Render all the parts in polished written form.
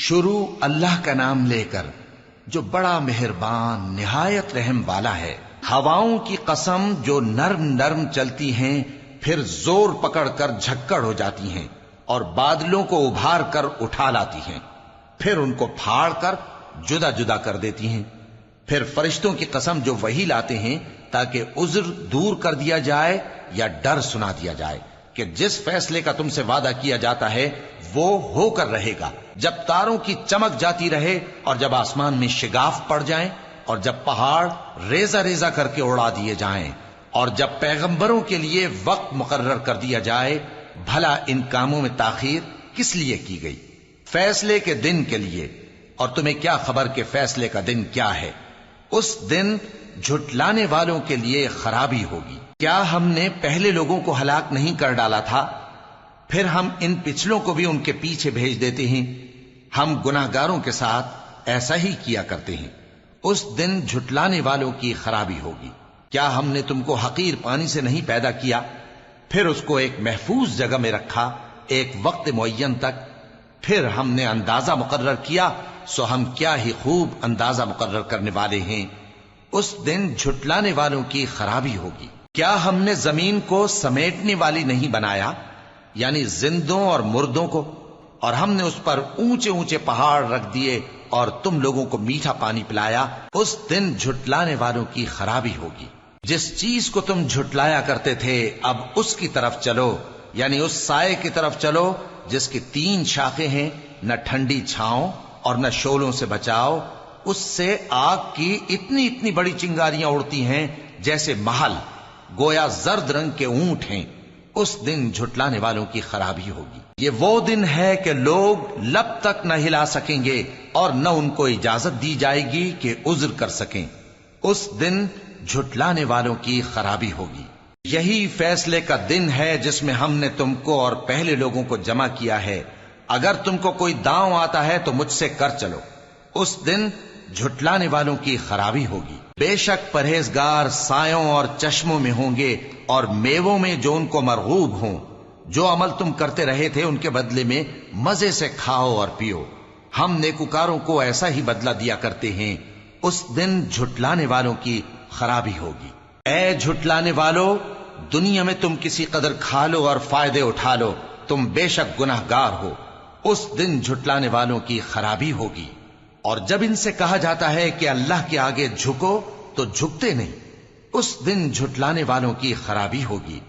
شروع اللہ کا نام لے کر جو بڑا مہربان نہایت رحم والا ہے۔ ہواؤں کی قسم جو نرم نرم چلتی ہیں پھر زور پکڑ کر جھکڑ ہو جاتی ہیں اور بادلوں کو ابھار کر اٹھا لاتی ہیں، پھر ان کو پھاڑ کر جدا جدا کر دیتی ہیں۔ پھر فرشتوں کی قسم جو وحی لاتے ہیں تاکہ عذر دور کر دیا جائے یا ڈر سنا دیا جائے کہ جس فیصلے کا تم سے وعدہ کیا جاتا ہے وہ ہو کر رہے گا، جب تاروں کی چمک جاتی رہے اور جب آسمان میں شگاف پڑ جائیں اور جب پہاڑ ریزہ ریزہ کر کے اڑا دیے جائیں اور جب پیغمبروں کے لیے وقت مقرر کر دیا جائے، بھلا ان کاموں میں تاخیر کس لیے کی گئی؟ فیصلے کے دن کے لیے، اور تمہیں کیا خبر کہ فیصلے کا دن کیا ہے؟ اس دن جھٹلانے والوں کے لیے خرابی ہوگی۔ کیا ہم نے پہلے لوگوں کو ہلاک نہیں کر ڈالا تھا؟ پھر ہم ان پچھلوں کو بھی ان کے پیچھے بھیج دیتے ہیں۔ ہم گناہگاروں کے ساتھ ایسا ہی کیا کرتے ہیں۔ اس دن جھٹلانے والوں کی خرابی ہوگی۔ کیا ہم نے تم کو حقیر پانی سے نہیں پیدا کیا، پھر اس کو ایک محفوظ جگہ میں رکھا ایک وقت معین تک، پھر ہم نے اندازہ مقرر کیا، سو ہم کیا ہی خوب اندازہ مقرر کرنے والے ہیں۔ اس دن جھٹلانے والوں کی خرابی ہوگی۔ کیا ہم نے زمین کو سمیٹنے والی نہیں بنایا، یعنی زندوں اور مردوں کو، اور ہم نے اس پر اونچے اونچے پہاڑ رکھ دیے اور تم لوگوں کو میٹھا پانی پلایا۔ اس دن جھٹلانے والوں کی خرابی ہوگی۔ جس چیز کو تم جھٹلایا کرتے تھے اب اس کی طرف چلو، یعنی اس سائے کی طرف چلو جس کی 3 شاخیں ہیں، نہ ٹھنڈی چھاؤں اور نہ شعلوں سے بچاؤ۔ اس سے آگ کی اتنی اتنی بڑی چنگاریاں اڑتی ہیں جیسے محل، گویا زرد رنگ کے اونٹ ہیں۔ اس دن جھٹلانے والوں کی خرابی ہوگی۔ یہ وہ دن ہے کہ لوگ لب تک نہ ہلا سکیں گے اور نہ ان کو اجازت دی جائے گی کہ عذر کر سکیں۔ اس دن جھٹلانے والوں کی خرابی ہوگی۔ یہی فیصلے کا دن ہے جس میں ہم نے تم کو اور پہلے لوگوں کو جمع کیا ہے۔ اگر تم کو کوئی داؤں آتا ہے تو مجھ سے کر چلو۔ اس دن جھٹلانے والوں کی خرابی ہوگی۔ بے شک پرہیزگار سایوں اور چشموں میں ہوں گے اور میووں میں جو ان کو مرغوب ہوں۔ جو عمل تم کرتے رہے تھے ان کے بدلے میں مزے سے کھاؤ اور پیو۔ ہم نیکوکاروں کو ایسا ہی بدلہ دیا کرتے ہیں۔ اس دن جھٹلانے والوں کی خرابی ہوگی۔ اے جھٹلانے والو، دنیا میں تم کسی قدر کھا لو اور فائدے اٹھا لو، تم بے شک گناہگار ہو۔ اس دن جھٹلانے والوں کی خرابی ہوگی۔ اور جب ان سے کہا جاتا ہے کہ اللہ کے آگے جھکو تو جھکتے نہیں۔ اس دن جھٹلانے والوں کی خرابی ہوگی۔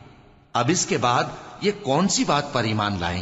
اب اس کے بعد یہ کون سی بات پر ایمان لائیں؟